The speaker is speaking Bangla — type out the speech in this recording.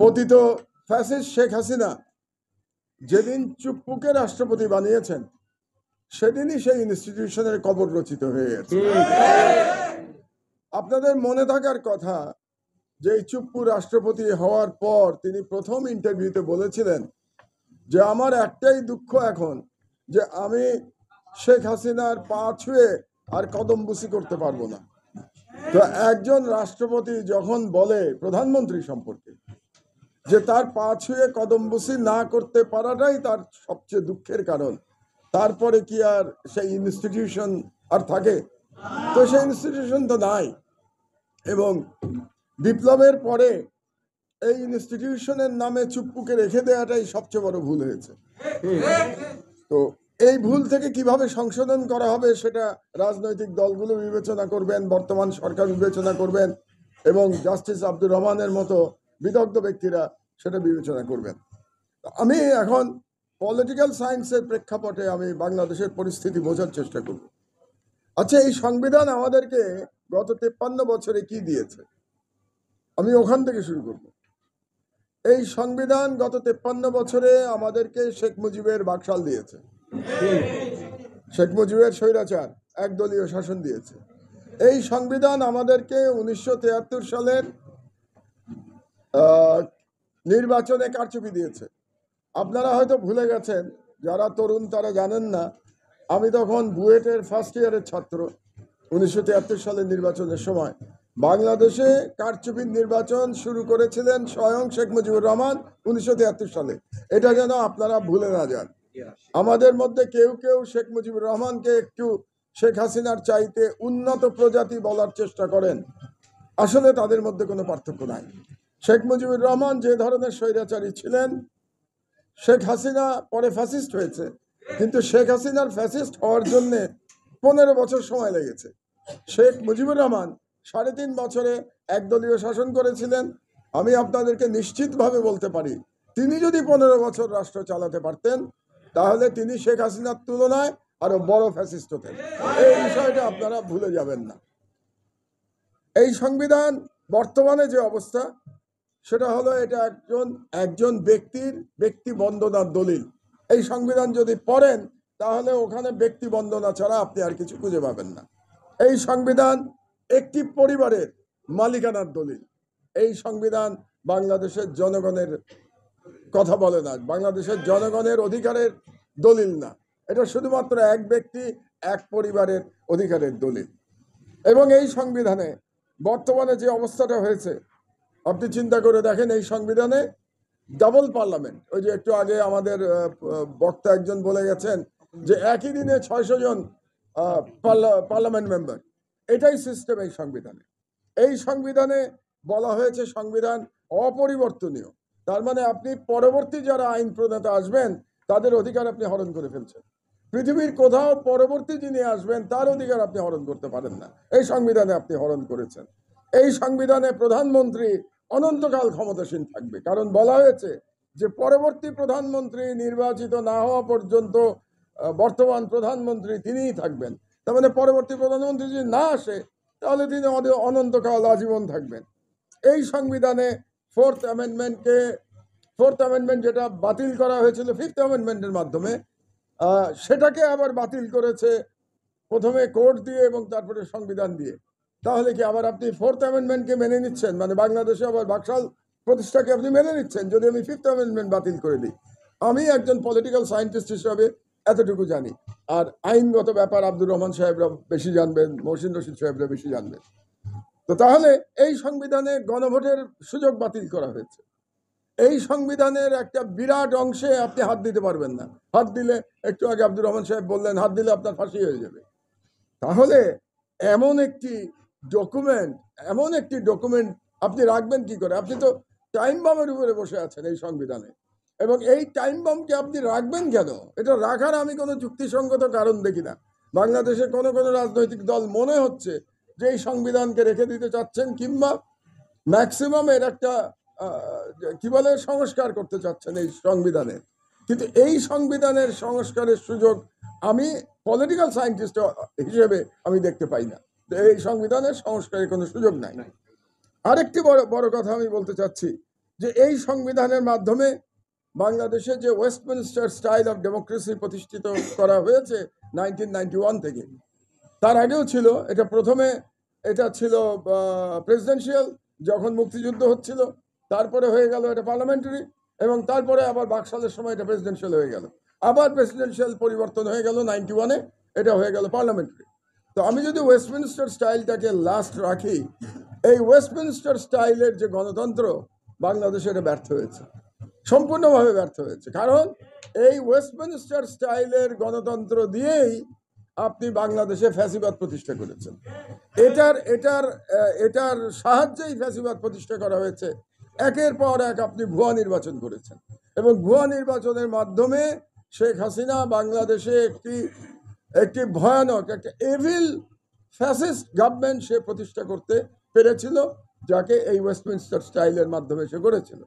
পতিত ফ্যাসিস্ট শেখ হাসিনা যেদিন চুপ্পুকে রাষ্ট্রপতি বানিয়েছেন সেদিনই সেই ইনস্টিটিউশনের কবর রচিত হয়ে গেছে। আপনাদের মনে থাকার কথা যে চুপ্পু রাষ্ট্রপতি হওয়ার পর তিনি প্রথম ইন্টারভিউতে বলেছিলেন যে আমার একটাই দুঃখ এখন যে আমি শেখ হাসিনার পা ছুঁয়ে আর কদমবুসি করতে পারবো না। তো একজন রাষ্ট্রপতি যখন বলে প্রধানমন্ত্রী সম্পর্কে যে তার পা ছুঁয়ে কদমবুসি না করতে পারাটাই তার সবচেয়ে দুঃখের কারণ, তারপরে কি আর সেই ইনস্টিটিউশন আর থাকে? তো সেই ইনস্টিটিউশন তো নাই। এবং বিপ্লবের পরে এই ইনস্টিটিউশনের নামে চুপ্পুকে রেখে দেওয়াটাই সবচেয়ে বড় ভুল হয়েছে। তো এই ভুল থেকে কিভাবে সংশোধন করা হবে সেটা রাজনৈতিক দলগুলো বিবেচনা করবেন, বর্তমান সরকার বিবেচনা করবেন এবং জাস্টিস আব্দুর রহমানের মতো বিদগ্ধ ব্যক্তিরা সেটা বিবেচনা করবেন। আমি এখন পলিটিক্যাল সায়েন্সের প্রেক্ষাপটে আমি বাংলাদেশের পরিস্থিতি বোঝার চেষ্টা করব। আচ্ছা, এই সংবিধান আমাদেরকে গত 53 বছরে কি দিয়েছে? আমি ওখান থেকে শুরু করব। এই সংবিধান গত 53 বছরে আমাদেরকে শেখ মুজিবের বাকশাল দিয়েছে, শেখ মুজিবের স্বৈরাচার একদলীয় শাসন দিয়েছে। এই সংবিধান আমাদেরকে 1973 সালের নির্বাচনে কারচুপি দিয়েছে। আপনারা হয়তো ভুলে গেছেন, যারা তরুণ তারা জানেন না, আমি তখন বুয়েটের ফার্স্ট ইয়ারের ছাত্র। 1973 সালের নির্বাচনের সময় বাংলাদেশে কারচুপির নির্বাচন শুরু করেছিলেন স্বয়ং শেখ মুজিবুর রহমান 1973 সালে। এটা যেন আপনারা ভুলে না যান। আমাদের মধ্যে কেউ কেউ শেখ মুজিবুর রহমানকে একটু শেখ হাসিনার চাইতে উন্নত প্রজাতি বলার চেষ্টা করেন, আসলে তাদের মধ্যে কোনো পার্থক্য নাই। শেখ মুজিবুর রহমান যে ধরনের স্বৈরাচারী ছিলেন, শেখ হাসিনা পরে ফ্যাসিস্ট হয়েছে, কিন্তু শেখ হাসিনার ফ্যাসিস্ট হওয়ার জন্য 15 বছর সময় লেগেছে। শেখ মুজিবুর রহমান 3.5 বছরে একদলীয় শাসন করেছিলেন। আমি আপনাদেরকে নিশ্চিতভাবে বলতে পারি, তিনি যদি 15 বছর রাষ্ট্র চালাতে পারতেন তাহলে তিনি শেখ হাসিনার তুলনায় আরো বড় ফ্যাসিস্ট হতেন। এই বিষয়টা আপনারা ভুলে যাবেন না। এই সংবিধান বর্তমানে যে অবস্থা সেটা হলো, এটা একজন ব্যক্তির ব্যক্তি বন্দনার দলিল। এই সংবিধান যদি পড়েন তাহলে ওখানে ব্যক্তি বন্দনা ছাড়া আপনি আর কিছু খুঁজে পাবেন না। এই সংবিধান একটি পরিবারের মালিকানার দলিল। এই সংবিধান বাংলাদেশের জনগণের কথা বলে না, বাংলাদেশের জনগণের অধিকারের দলিল না। এটা শুধুমাত্র এক ব্যক্তি এক পরিবারের অধিকারের দলিল। এবং এই সংবিধানে বর্তমানে যে অবস্থাটা হয়েছে, আপনি চিন্তা করে দেখেন, এই সংবিধানে ডাবল পার্লামেন্ট। ওই যে একটু আগে আমাদের বক্তা একজন বলে গেছেন যে একই দিনে 600 জন পার্লামেন্ট মেম্বার, এটাই সিস্টেম এই সংবিধানে। এই সংবিধানে বলা হয়েছে সংবিধান অপরিবর্তনীয়। তার মানে আপনি পরবর্তী যারা আইন প্রণেতা আসবেন তাদের অধিকার আপনি হরণ করে ফেলছেন। পৃথিবীর কোথাও পরবর্তী যিনি আসবেন তার অধিকার আপনি হরণ করতে পারেন না, এই সংবিধানে আপনি হরণ করেছেন। এই সংবিধানে প্রধানমন্ত্রী অনন্তকাল ক্ষমতাসীন থাকবে, কারণ বলা হয়েছে যে পরবর্তী প্রধানমন্ত্রী নির্বাচিত না হওয়া পর্যন্ত বর্তমান প্রধানমন্ত্রী তিনিই থাকবেন। তার মানে পরবর্তী প্রধানমন্ত্রী যদি না আসে তাহলে তিনি অনন্তকাল আজীবন থাকবেন। এই সংবিধানে ফোর্থ অ্যামেন্ডমেন্ট যেটা বাতিল করা হয়েছিল 5th অ্যামেন্ডমেন্টের মাধ্যমে, সেটাকে আবার বাতিল করেছে প্রথমে কোর্ট দিয়ে এবং তারপরে সংবিধান দিয়ে। তাহলে কি আবার আপনি 4th অ্যামেন্ডমেন্টকে মেনে নিচ্ছেন? মানে বাংলাদেশে আবার বাকশাল প্রতিষ্ঠাকে আপনি মেনে নিচ্ছেন যদি আমি 5th অ্যামেন্ডমেন্ট বাতিল করে দিই? আমি একজন পলিটিক্যাল সায়েন্টিস্ট হিসাবে এতটুকু জানি, আর আইনগত ব্যাপার আব্দুর রহমান সাহেবরা বেশি জানবেন, মহসিন রশিদ সাহেবরা বেশি জানবেন। তো তাহলে এই সংবিধানে গণভোটের সুযোগ বাতিল করা হয়েছে। এই সংবিধানের একটা বিরাট অংশে আপনি হাত দিতে পারবেন না। হাত দিলে, একটু আগে আব্দুর রহমান সাহেব বললেন, হাত দিলে আপনার ফাঁসি হয়ে যাবে। তাহলে এমন একটি ডকুমেন্ট আপনি রাখবেন কি করে? আপনি তো টাইম বমের উপরে বসে আছেন এই সংবিধানে, এবং এই টাইম বমকে আপনি রাখবেন কেন? এটা রাখার আমি কোনো যুক্তিসঙ্গত কারণ দেখি না। বাংলাদেশে কোনো রাজনৈতিক দল মনে হচ্ছে যে এই সংবিধানকে রেখে দিতে চাচ্ছেন, কিংবা ম্যাক্সিমাম এর একটা কি বলে সংস্কার করতে চাচ্ছেন এই সংবিধানে। কিন্তু এই সংবিধানের সংস্কারের সুযোগ আমি পলিটিক্যাল সায়েন্টিস্ট হিসেবে আমি দেখতে পাই না। এই সংবিধানের সংস্কারের কোনো সুযোগ নাই। আরেকটি বড় কথা আমি বলতে চাচ্ছি যে এই সংবিধানের মাধ্যমে বাংলাদেশে যে ওয়েস্টমিনস্টার স্টাইল অফ ডেমোক্রেসি প্রতিষ্ঠিত করা হয়েছে 1991 থেকে, তার আগেও ছিল। এটা প্রথমে এটা ছিল প্রেসিডেন্সিয়াল, যখন মুক্তিযুদ্ধ হচ্ছিল, তারপরে হয়ে গেল এটা পার্লামেন্টারি, এবং তারপরে আবার বাকশালের সময় এটা প্রেসিডেন্সিয়াল হয়ে গেল। আবার প্রেসিডেন্সিয়াল পরিবর্তন হয়ে গেল 91-এ, এটা হয়ে গেল পার্লামেন্টারি। তো আমি যদি ওয়েস্টমিনস্টার স্টাইলটাকে লাস্ট রাখি, এই ওয়েস্টমিনস্টার স্টাইলের যে গণতন্ত্র বাংলাদেশে এটা ব্যর্থ হয়েছে, সম্পূর্ণভাবে ব্যর্থ হয়েছে। কারণ এই ওয়েস্টমিনস্টার স্টাইলের গণতন্ত্র দিয়েই আপনি বাংলাদেশে ফ্যাসিবাদ প্রতিষ্ঠা করেছেন। এটার সাহায্যেই ফ্যাসিবাদ প্রতিষ্ঠা করা হয়েছে। একের পর এক আপনি ভুয়া নির্বাচন করেছেন, এবং ভুয়া নির্বাচনের মাধ্যমে শেখ হাসিনা বাংলাদেশে একটি ভয়ানক, একটা এভিল ফ্যাসিস্ট গভর্নমেন্ট সে প্রতিষ্ঠা করতে পেরেছিল, যাকে এই ওয়েস্টমিনস্টার স্টাইলের মাধ্যমে সে করেছিল।